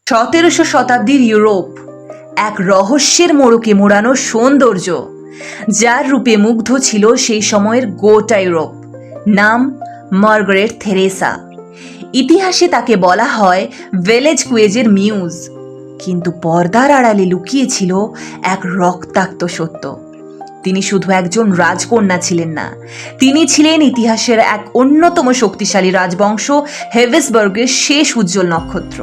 1700 শতাব্দীর ইউরোপ এক রহস্যের মোড়কে মোড়ানো সৌন্দর্য, যার রূপে মুগ্ধ ছিল সেই সময়ের গোটা ইউরোপ। নাম মার্গারেট থেরেসা। ইতিহাসে তাকে বলা হয় ভেলেজকুয়েজের মিউজ, কিন্তু পর্দার আড়ালে লুকিয়ে ছিল এক রক্তাক্ত সত্য। তিনি শুধু একজন রাজকন্যা ছিলেন না, তিনি ছিলেন ইতিহাসের এক অন্যতম শক্তিশালী রাজবংশ হেভেসবার্গের শেষ উজ্জ্বল নক্ষত্র।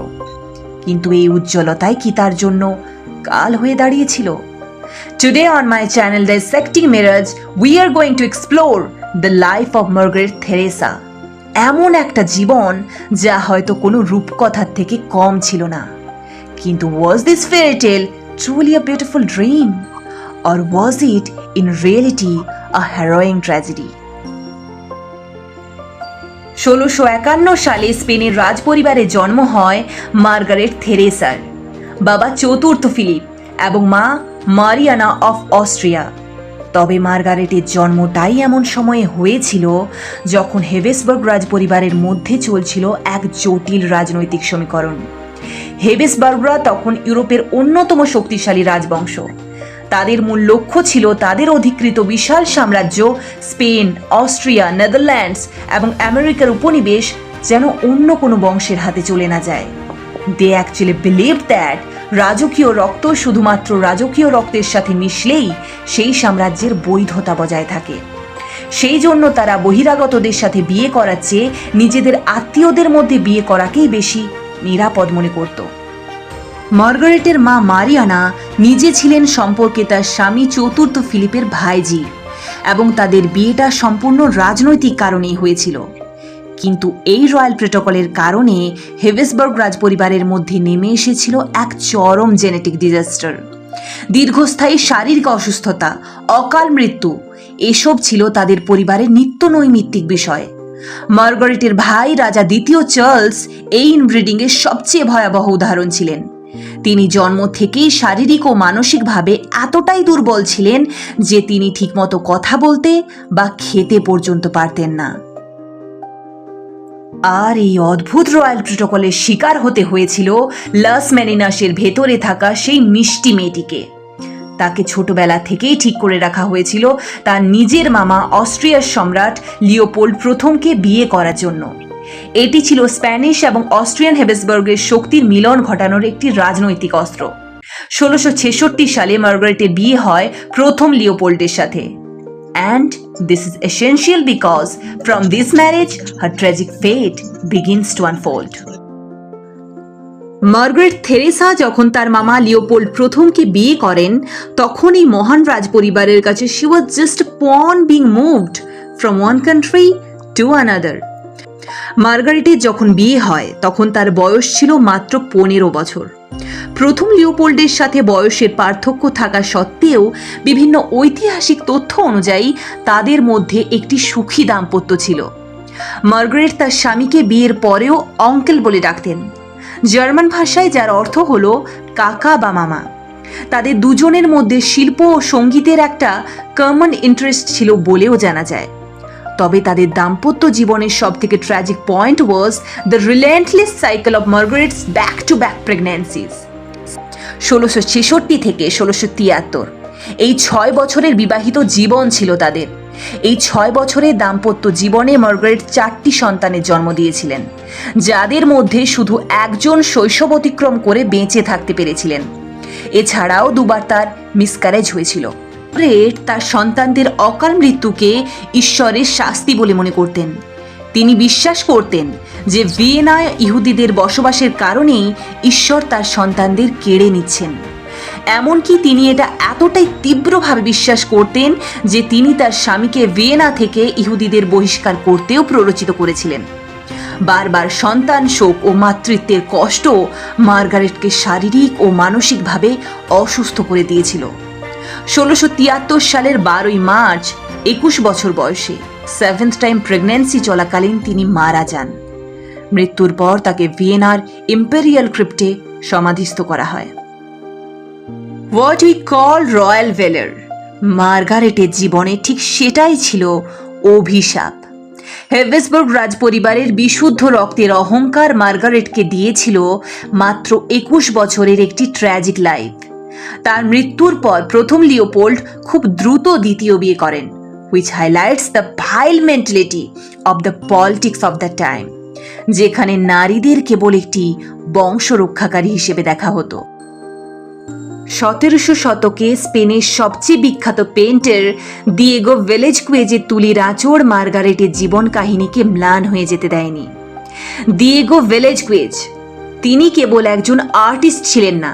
কিন্তু এই উজ্জ্বলতাই কি তার জন্য কাল হয়ে দাঁড়িয়েছিল? Today on my channel Dissecting Mirrors, we are going to explore the life of Margaret Theresa. এমন একটা জীবন যা হয়তো কোনো রূপকথার থেকে কম ছিল না। কিন্তু was this fairy tale truly a beautiful dream? Or was it in reality a harrowing tragedy? 1651 সালে স্পেনের রাজপরিবারে জন্ম হয় মার্গারেট থেরেসার। বাবা চতুর্থ ফিলিপ এবং মা মারিয়ানা অফ অস্ট্রিয়া। তবে মার্গারেটের জন্মটাই এমন সময়ে হয়েছিল যখন হেভেসবার্গ রাজপরিবারের মধ্যে চলছিল এক জটিল রাজনৈতিক সমীকরণ। হেভেসবার্গরা তখন ইউরোপের অন্যতম শক্তিশালী রাজবংশ। তাদের মূল লক্ষ্য ছিল তাদের অধিকৃত বিশাল সাম্রাজ্য স্পেন, অস্ট্রিয়া, নেদারল্যান্ডস এবং আমেরিকার উপনিবেশ যেন অন্য কোনো বংশের হাতে চলে না যায়। দে অ্যাকচুয়ালি বিলিভ দ্যাট রাজকীয় রক্ত শুধুমাত্র রাজকীয় রক্তের সাথে মিশলেই সেই সাম্রাজ্যের বৈধতা বজায় থাকে। সেই জন্য তারা বহিরাগতদের সাথে বিয়ে করার চেয়ে নিজেদের আত্মীয়দের মধ্যে বিয়ে করাকেই বেশি নিরাপদ মনে করত। মার্গারেটের মা মারিয়ানা নিজে ছিলেন সম্পর্কে তার স্বামী চতুর্থ ফিলিপের ভাইঝি, এবং তাদের বিয়েটা সম্পূর্ণ রাজনৈতিক কারণেই হয়েছিল। কিন্তু এই রয়্যাল প্রোটোকলের কারণে হেভেসবার্গ রাজপরিবারের মধ্যে নেমে এসেছিল এক চরম জেনেটিক ডিজাস্টার। দীর্ঘস্থায়ী শারীরিক অসুস্থতা, অকাল মৃত্যু, এসব ছিল তাদের পরিবারের নিত্য নৈমিত্তিক বিষয়। মার্গারেটের ভাই রাজা দ্বিতীয় চার্লস এই ইনব্রিডিংয়ের সবচেয়ে ভয়াবহ উদাহরণ ছিলেন। তিনি জন্ম থেকেই শারীরিক ও মানসিকভাবে এতটাই দুর্বল ছিলেন যে তিনি ঠিকমতো কথা বলতে বা খেতে পর্যন্ত পারতেন না। আর এই অদ্ভুত রয়্যাল প্রোটোকলের শিকার হতে হয়েছিল লাস ম্যানিনাসের ভেতরে থাকা সেই মিষ্টি মেয়েটিকে। তাকে ছোটবেলা থেকেই ঠিক করে রাখা হয়েছিল তার নিজের মামা অস্ট্রিয়ার সম্রাট লিওপোল্ড প্রথমকে বিয়ে করার জন্য। এটি ছিল স্প্যানিশ এবং অস্ট্রিয়ান হেভেসবার্গের শক্তির মিলন ঘটানোর একটি রাজনৈতিক অস্ত্র। 1666 সালে মার্গারেটের বিয়ে হয় প্রথম লিওপোল্ডের সাথে। And this is essential because from this marriage, her tragic fate begins to unfold. Margaret Theresa যখন তার মামা লিওপোল্ড প্রথমকে বিয়ে করেন, তখন এই মহান রাজপরিবারের কাছে she was just a pawn being moved from one country to another. মার্গারেটের যখন বিয়ে হয় তখন তার বয়স ছিল মাত্র 15 বছর। প্রথম লিওপোল্ডের সাথে বয়সের পার্থক্য থাকা সত্ত্বেও বিভিন্ন ঐতিহাসিক তথ্য অনুযায়ী তাদের মধ্যে একটি সুখী দাম্পত্য ছিল। মার্গারেট তার স্বামীকে বিয়ের পরেও অঙ্কেল বলে ডাকতেন, জার্মান ভাষায় যার অর্থ হলো কাকা বা মামা। তাদের দুজনের মধ্যে শিল্প ও সঙ্গীতের একটা কমন ইন্টারেস্ট ছিল বলেও জানা যায়। তবে তাদের দাম্পত্য জীবনের সবথেকে tragic point was the relentless cycle of Margaret's back to back pregnancies. 1666 থেকে 1673 এই 6 বছরের বিবাহিত জীবন ছিল তাদের। এই 6 বছরের দাম্পত্য জীবনে মার্গারেট 4টি সন্তানের জন্ম দিয়েছিলেন, যাদের মধ্যে শুধু একজন শৈশব অতিক্রম করে বেঁচে থাকতে পেরেছিলেন। এছাড়াও দুবার তার মিসক্যারেজ হয়েছিল। মার্গারেট তার সন্তানদের অকাল মৃত্যুকে ঈশ্বরের শাস্তি বলে মনে করতেন। তিনি বিশ্বাস করতেন যে ভিয়েনায় ইহুদিদের বসবাসের কারণেই ঈশ্বর তার সন্তানদের কেড়ে নিচ্ছেন। এমনকি তিনি এটা এতটাই তীব্রভাবে বিশ্বাস করতেন যে তিনি তার স্বামীকে ভিয়েনা থেকে ইহুদিদের বহিষ্কার করতেও প্ররোচিত করেছিলেন। বারবার সন্তান শোক ও মাতৃত্বের কষ্ট মার্গারেটকে শারীরিক ও মানসিকভাবে অসুস্থ করে দিয়েছিল। 1673 সালের 12 মার্চ 21 বছর বয়সে 7th টাইম প্রেগন্যান্সি চলাকালীন তিনি মারা যান। মৃত্যুর পর তাকে ভিয়েনার ইম্পেরিয়াল ক্রিপ্টে সমাধিস্থ করা হয়। হোয়াট উই কল রয়্যাল ভেলার, মার্গারেটের জীবনে ঠিক সেটাই ছিল অভিশাপ। হেভেসবার্গ রাজপরিবারের বিশুদ্ধ রক্তের অহংকার মার্গারেটকে দিয়েছিল মাত্র 21 বছরের একটি ট্র্যাজিক লাইফ। তার মৃত্যুর পর প্রথম লিওপোল্ড খুব দ্রুত দ্বিতীয় বিয়ে করেন, which highlights the vile mentality of the politics of the time, যেখানে নারীদের কেবল একটি বংশ রক্ষাকারী হিসেবে দেখা হতো। 1700 শতকে স্পেনের সবচেয়ে বিখ্যাত পেইন্টার দিয়েগো ভেলেজকুয়েজের তুলির আঁচড় মার্গারেটের জীবন কাহিনীকে ম্লান হয়ে যেতে দেয়নি। দিয়েগো ভেলেজকুয়েজ তিনি কেবল একজন আর্টিস্ট ছিলেন না,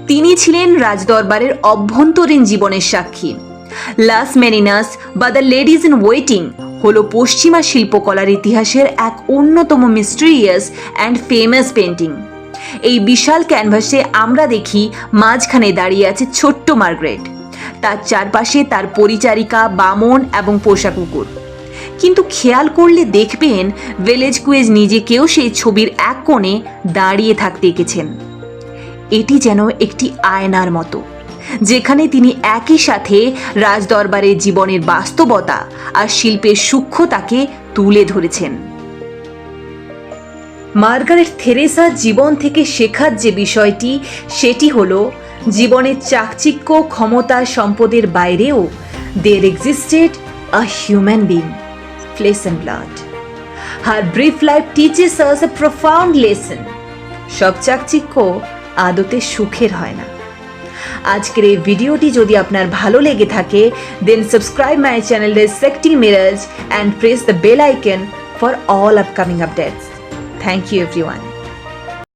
তিনি ছিলেন রাজদরবারের অভ্যন্তরীণ জীবনের সাক্ষী। লাস মেরিনাস বা দ্য লেডিজ ইন ওয়েটিং হলো পশ্চিমা শিল্পকলার ইতিহাসের এক অন্যতম মিস্টেরিয়াস অ্যান্ড ফেমাস পেন্টিং। এই বিশাল ক্যানভাসে আমরা দেখি মাঝখানে দাঁড়িয়ে আছে ছোট্ট মার্গারেট, তার চারপাশে তার পরিচারিকা, বামন এবং পোষা কুকুর। কিন্তু খেয়াল করলে দেখবেন ভেলেজকুয়েজ নিজেকেও সেই ছবির এক কোণে দাঁড়িয়ে থাকতে এঁকেছেন। এটি যেন একটি আয়নার মতো, যেখানে তিনি একই সাথে রাজদরবারের জীবনের বাস্তবতা আর শিল্পের সূক্ষ্মতাকে তুলে ধরেছেন। মার্গারেট থেরেসার জীবন থেকে শেখার যে বিষয়টি, সেটি হলো জীবনের চাকচিক্য, ক্ষমতা, সম্পদের বাইরেও there existed a human being, flesh and blood. Her brief life teaches us a profound lesson. সব চাকচিক্য আদতে সুখের হয় না। আজকের এই ভিডিওটি যদি আপনার ভালো লেগে থাকে, then subscribe my channel Dissecting Mirrors and press the bell icon for all upcoming updates. Thank you everyone.